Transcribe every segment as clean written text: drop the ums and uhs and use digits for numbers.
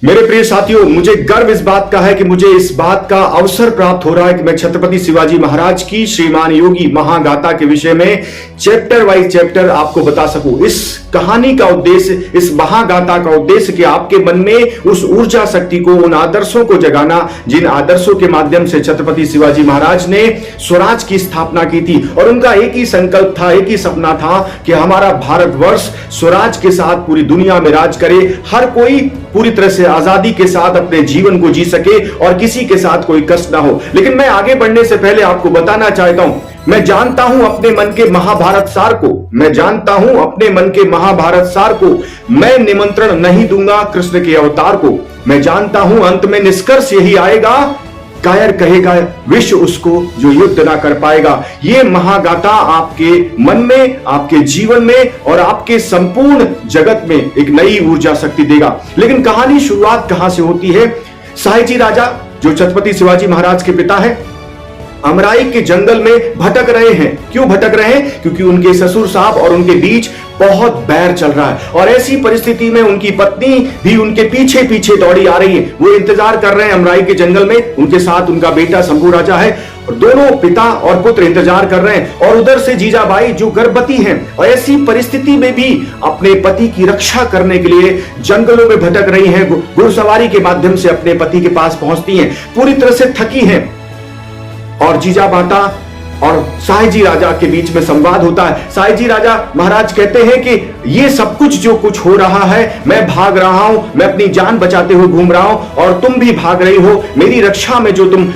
मेरे प्रिय साथियों, मुझे गर्व इस बात का है कि मुझे इस बात का अवसर प्राप्त हो रहा है कि मैं छत्रपति शिवाजी महाराज की श्रीमान योगी महागाथा के विषय में चैप्टर वाइज चैप्टर आपको बता सकूं। इस कहानी का उद्देश्य, इस महागाथा का उद्देश्य कि आपके मन में उस ऊर्जा शक्ति को, उन आदर्शों को जगाना जिन आदर्शों के माध्यम से छत्रपति शिवाजी महाराज ने स्वराज की स्थापना की थी। और उनका एक ही संकल्प था, एक ही सपना था कि हमारा भारतवर्ष स्वराज के साथ पूरी दुनिया में राज करे, हर कोई पूरी तरह से आजादी के साथ अपने जीवन को जी सके और किसी के साथ कोई कष्ट ना हो। लेकिन मैं आगे बढ़ने से पहले आपको बताना चाहता हूं, मैं जानता हूं अपने मन के महाभारत सार को, मैं जानता हूं अपने मन के महाभारत सार को। मैं निमंत्रण नहीं दूंगा कृष्ण के अवतार को। मैं जानता हूं अंत में निष्कर्ष यही आएगा, कायर कहेगा विश्व उसको जो युद्ध ना कर पाएगा। यह महागाथा आपके मन में, आपके जीवन में और आपके संपूर्ण जगत में एक नई ऊर्जा शक्ति देगा। लेकिन कहानी शुरुआत कहां से होती है? साहिजी राजा जो छत्रपति शिवाजी महाराज के पिता है, अमराई के जंगल में भटक रहे हैं। क्यों भटक रहे हैं? क्योंकि उनके ससुर साहब और उनके बीच बहुत बैर चल रहा है। और ऐसी परिस्थिति में उनकी पत्नी भी उनके पीछे पीछे दौड़ी आ रही है। वो इंतजार कर रहे हैं अमराई के जंगल में। उनके साथ उनका बेटा शंभू राजा है और दोनों पिता और पुत्र इंतजार कर रहे हैं। और उधर से जीजाबाई जो गर्भवती हैं और ऐसी परिस्थिति में भी अपने पति की रक्षा करने के लिए जंगलों में भटक रही हैं, घुड़सवारी के माध्यम से अपने पति के पास पहुंचती हैं, पूरी तरह से थकी हैं। और जीजा माता और साहिजी राजा के बीच में संवाद होता है। साहिजी राजा महाराज कहते हैं कि ये सब कुछ जो कुछ हो रहा है, मैं भाग रहा हूं, मैं अपनी जान बचाते हुए घूम रहा हूं और तुम भी भाग रही हो। मेरी रक्षा में जो तुम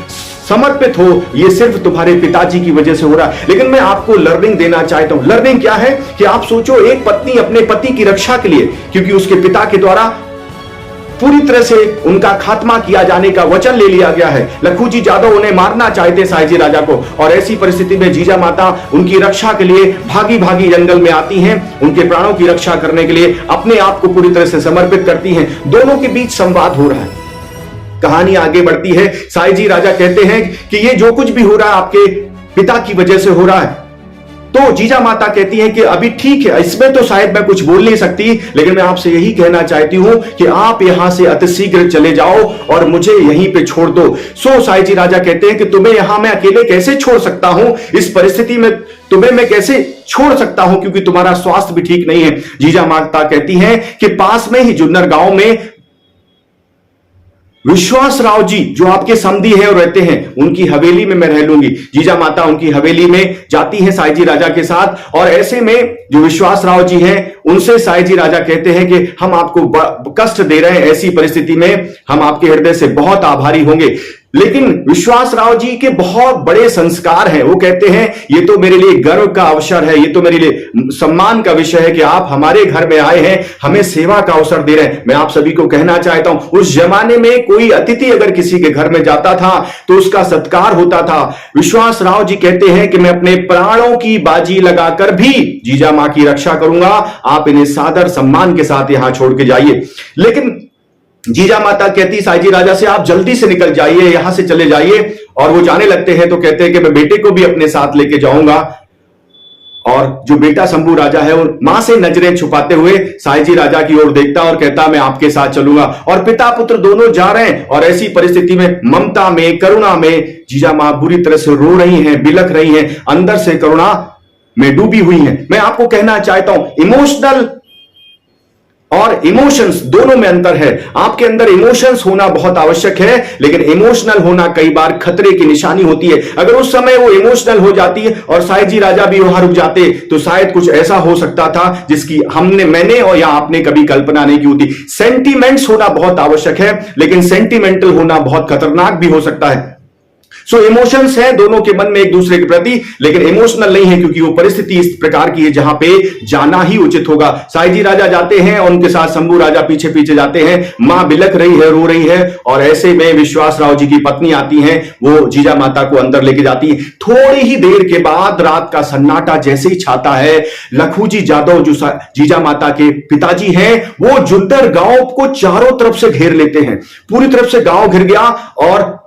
समर्पित हो, ये सिर्फ तुम्हारे पिताजी की वजह से हो रहा है। लेकिन मैं आपको लर्निंग देना चाहता हूं। लर्निंग क्या है कि आप सोचो, एक पत्नी अपने पति की रक्षा के लिए, क्योंकि उसके पिता के द्वारा पूरी तरह से उनका खात्मा किया जाने का वचन ले लिया गया है। लखूजी जादव उन्हें मारना चाहते साहिजी राजा को। और ऐसी परिस्थिति में जीजा माता उनकी रक्षा के लिए भागी भागी जंगल में आती हैं, उनके प्राणों की रक्षा करने के लिए अपने आप को पूरी तरह से समर्पित करती हैं। दोनों के बीच संवाद हो रहा है। कहानी आगे बढ़ती है। साहिजी राजा कहते हैं कि ये जो कुछ भी हो रहा है आपके पिता की वजह से हो रहा है। तो जीजा माता कहती है कि अभी ठीक है, इसमें तो शायद मैं कुछ बोल नहीं सकती, लेकिन मैं आपसे यही कहना चाहती हूं कि आप यहां से अतिशीघ्र चले जाओ और मुझे यहीं पे छोड़ दो। सो साहिजी राजा कहते हैं कि तुम्हें यहां मैं अकेले कैसे छोड़ सकता हूं? इस परिस्थिति में तुम्हें मैं कैसे छोड़ सकता हूं, क्योंकि तुम्हारा स्वास्थ्य भी ठीक नहीं है। जीजा माता कहती है कि पास में ही जुन्नर गांव में विश्वास राव जी जो आपके समधी है और रहते हैं, उनकी हवेली में मैं रह लूंगी। जीजा माता उनकी हवेली में जाती है साहिजी राजा के साथ। और ऐसे में जो विश्वास राव जी हैं, उनसे साहिजी राजा कहते हैं कि हम आपको कष्ट दे रहे हैं, ऐसी परिस्थिति में हम आपके हृदय से बहुत आभारी होंगे। लेकिन विश्वास राव जी के बहुत बड़े संस्कार हैं। वो कहते हैं ये तो मेरे लिए गर्व का अवसर है, ये तो मेरे लिए सम्मान का विषय है कि आप हमारे घर में आए हैं, हमें सेवा का अवसर दे रहे हैं। मैं आप सभी को कहना चाहता हूं, उस जमाने में कोई अतिथि अगर किसी के घर में जाता था तो उसका सत्कार होता था। विश्वास राव जी कहते हैं कि मैं अपने प्राणों की बाजी लगाकर भी जीजा मां की रक्षा करूंगा, आप इन्हें सादर सम्मान के साथ यहां छोड़ के जाइए। लेकिन जीजा माता कहती साहिजी राजा से, आप जल्दी से निकल जाइए, यहां से चले जाइए। और वो जाने लगते हैं तो कहते हैं कि मैं बेटे को भी अपने साथ लेके जाऊंगा। और जो बेटा शंभू राजा है, वो मां से नजरें छुपाते हुए साहिजी राजा की ओर देखता और कहता मैं आपके साथ चलूंगा। और पिता पुत्र दोनों जा रहे हैं। और ऐसी परिस्थिति में ममता में, करुणा में जीजा मां बुरी तरह से रो रही हैं, बिलख रही हैं, अंदर से करुणा में डूबी हुई हैं। मैं आपको कहना चाहता हूं, इमोशनल और इमोशंस दोनों में अंतर है। आपके अंदर इमोशंस होना बहुत आवश्यक है, लेकिन इमोशनल होना कई बार खतरे की निशानी होती है। अगर उस समय वो इमोशनल हो जाती है और साहिजी राजा भी वहां रुक जाते तो शायद कुछ ऐसा हो सकता था जिसकी मैंने और या आपने कभी कल्पना नहीं की होती। सेंटीमेंट्स होना बहुत आवश्यक है, लेकिन सेंटिमेंटल होना बहुत खतरनाक भी हो सकता है। सो इमोशंस है दोनों के मन में एक दूसरे के प्रति, लेकिन इमोशनल नहीं है, क्योंकि वो परिस्थिति इस प्रकार की है जहां पे जाना ही उचित होगा। साहिजी राजा जाते हैं और उनके साथ शंभू राजा पीछे पीछे जाते हैं। मां बिलख रही है, रो रही है। और ऐसे में विश्वास राव जी की पत्नी आती हैं, वो जीजा माता को अंदर लेके जाती है। थोड़ी ही देर के बाद रात का सन्नाटा जैसे ही छाता है, लखूजी जादव जो जीजा माता के पिताजी हैं, वो जुन्नर गांव को चारों तरफ से घेर लेते हैं। पूरी तरफ से गांव घिर गया और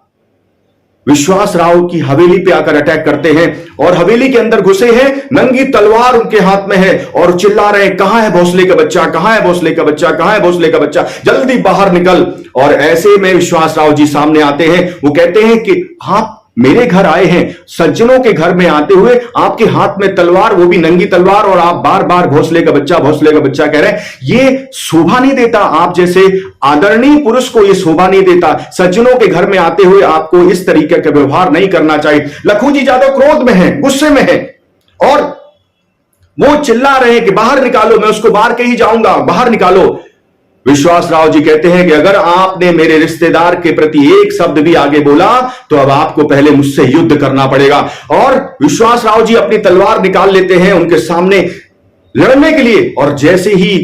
विश्वास राव की हवेली पे आकर अटैक करते हैं और हवेली के अंदर घुसे हैं, नंगी तलवार उनके हाथ में है और चिल्ला रहे हैं, कहां है भोसले का बच्चा, कहां है भोसले का बच्चा, कहां है भोसले का बच्चा, जल्दी बाहर निकल। और ऐसे में विश्वास राव जी सामने आते हैं। वो कहते हैं कि आप मेरे घर आए हैं, सज्जनों के घर में आते हुए आपके हाथ में तलवार, वो भी नंगी तलवार, और आप बार बार भोसले का बच्चा, भोसले का बच्चा कह रहे हैं। ये शोभा नहीं देता, आप जैसे आदरणीय पुरुष को ये शोभा नहीं देता। सज्जनों के घर में आते हुए आपको इस तरीके का व्यवहार नहीं करना चाहिए। लखूजी यादव क्रोध में है, गुस्से में है और वो चिल्ला रहे हैं कि बाहर निकालो, मैं उसको मार के ही जाऊंगा, बाहर निकालो। विश्वास राव जी कहते हैं कि अगर आपने मेरे रिश्तेदार के प्रति एक शब्द भी आगे बोला तो अब आपको पहले मुझसे युद्ध करना पड़ेगा। और विश्वास राव जी अपनी तलवार निकाल लेते हैं उनके सामने लड़ने के लिए। और जैसे ही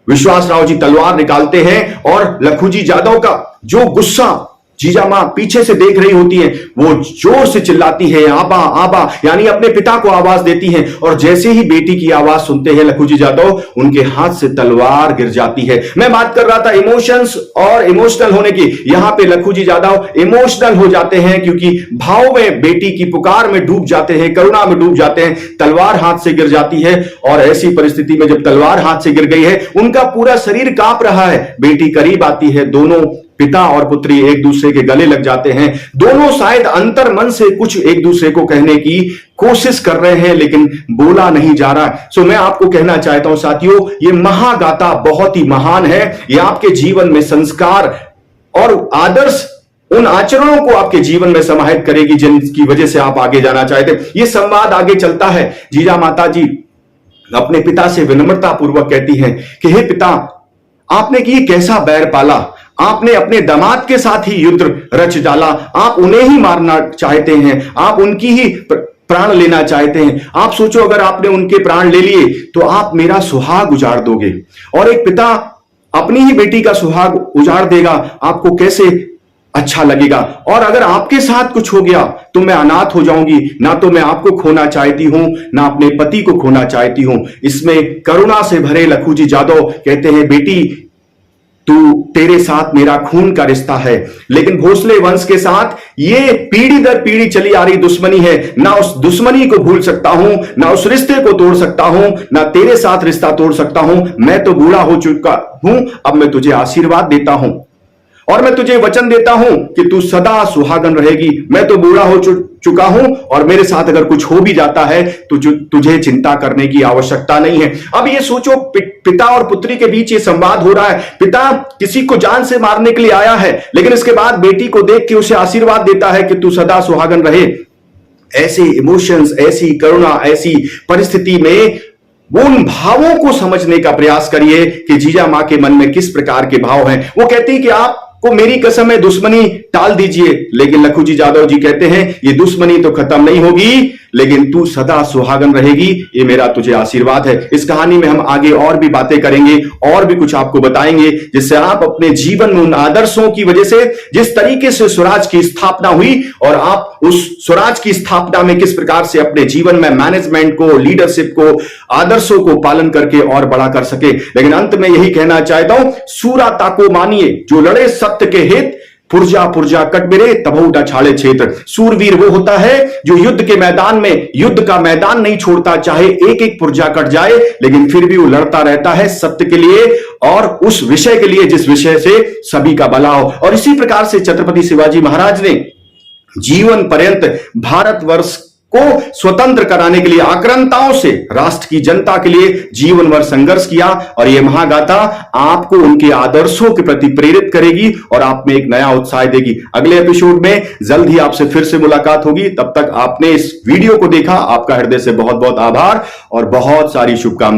विश्वास राव जी तलवार निकालते हैं और लखूजी यादव का जो गुस्सा, जीजा मां पीछे से देख रही होती है, वो जोर से चिल्लाती है, आबा आबा, यानी अपने पिता को आवाज देती हैं। और जैसे ही बेटी की आवाज सुनते हैं लखूजी यादव, उनके हाथ से तलवार गिर जाती है। मैं बात कर रहा था इमोशंस और इमोशनल होने की। यहां पे लखूजी यादव इमोशनल हो जाते हैं क्योंकि भाव में, बेटी की पुकार में डूब जाते हैं, करुणा में डूब जाते हैं। तलवार हाथ से गिर जाती है और ऐसी परिस्थिति में जब तलवार हाथ से गिर गई है, उनका पूरा शरीर कांप रहा है। बेटी करीब आती है, दोनों पिता और पुत्री एक दूसरे के गले लग जाते हैं। दोनों शायद अंतर मन से कुछ एक दूसरे को कहने की कोशिश कर रहे हैं लेकिन बोला नहीं जा रहा। सो मैं आपको कहना चाहता हूं साथियों, ये महागाथा बहुत ही महान है। ये आपके जीवन में संस्कार और आदर्श, उन आचरणों को आपके जीवन में समाहित करेगी जिनकी वजह से आप आगे जाना चाहते हैं। ये संवाद आगे चलता है। जीजा माता जी अपने पिता से विनम्रता पूर्वक कहती हैं कि हे पिता, आपने कि कैसा बैर पाला, आपने अपने दामाद के साथ ही युद्ध रच डाला, आप उन्हें ही मारना चाहते हैं, आप उनकी ही प्राण लेना चाहते हैं। आप सोचो अगर आपने उनके प्राण ले लिए तो आप मेरा सुहाग उजाड़ दोगे, और एक पिता अपनी ही बेटी का सुहाग उजाड़ देगा, आपको कैसे अच्छा लगेगा। और अगर आपके साथ कुछ हो गया तो मैं अनाथ हो जाऊंगी, ना तो मैं आपको खोना चाहती हूं, ना अपने पति को खोना चाहती हूं। इसमें करुणा से भरे लखूजी यादव कहते हैं, बेटी तेरे साथ मेरा खून का रिश्ता है, लेकिन भोसले वंश के साथ ये पीढ़ी दर पीढ़ी चली आ रही दुश्मनी है। ना उस दुश्मनी को भूल सकता हूं, ना उस रिश्ते को तोड़ सकता हूं, ना तेरे साथ रिश्ता तोड़ सकता हूं। मैं तो बूढ़ा हो चुका हूं, अब मैं तुझे आशीर्वाद देता हूं और मैं तुझे वचन देता हूं कि तू सदा सुहागन रहेगी। मैं तो बूढ़ा हो चुका हूं और मेरे साथ अगर कुछ हो भी जाता है तो तुझे चिंता करने की आवश्यकता नहीं है। अब ये सोचो, पिता और पुत्री के बीच ये संवाद हो रहा है। पिता किसी को जान से मारने के लिए आया है, लेकिन इसके बाद बेटी को देख के उसे आशीर्वाद देता है कि तू सदा सुहागन रहे। ऐसे इमोशंस, ऐसी करुणा, ऐसी परिस्थिति में उन भावों को समझने का प्रयास करिए कि जीजा मां के मन में किस प्रकार के भाव हैं। वो कहती है कि आपको मेरी कसम है दुश्मनी टाल दीजिए, लेकिन लखूजी यादव जी कहते हैं ये दुश्मनी तो खत्म नहीं होगी, लेकिन तू सदा सुहागन रहेगी, ये मेरा तुझे आशीर्वाद है। इस कहानी में हम आगे और भी बातें करेंगे और भी कुछ आपको बताएंगे जिससे आप अपने जीवन में उन आदर्शों की वजह से, जिस तरीके से स्वराज की स्थापना हुई और आप उस स्वराज की स्थापना में किस प्रकार से अपने जीवन में मैनेजमेंट को, लीडरशिप को, आदर्शों को पालन करके और बड़ा कर सके। लेकिन अंत में यही कहना चाहता हूं, सूरा ताको मानिए जो लड़े सत्य के हित, पुरजा पुरजा कटबिरे तबहुटा छाड़े क्षेत्र। सूरवीर वो होता है जो युद्ध के मैदान में युद्ध का मैदान नहीं छोड़ता, चाहे एक एक पुरजा कट जाए लेकिन फिर भी वो लड़ता रहता है सत्य के लिए और उस विषय के लिए जिस विषय से सभी का भला हो। और इसी प्रकार से छत्रपति शिवाजी महाराज ने जीवन पर्यंत भारतवर्ष को स्वतंत्र कराने के लिए आक्रांताओं से, राष्ट्र की जनता के लिए जीवन भर संघर्ष किया। और यह महागाथा आपको उनके आदर्शों के प्रति प्रेरित करेगी और आप में एक नया उत्साह देगी। अगले एपिसोड में जल्द ही आपसे फिर से मुलाकात होगी। तब तक आपने इस वीडियो को देखा, आपका हृदय से बहुत बहुत आभार और बहुत सारी शुभकामनाएं।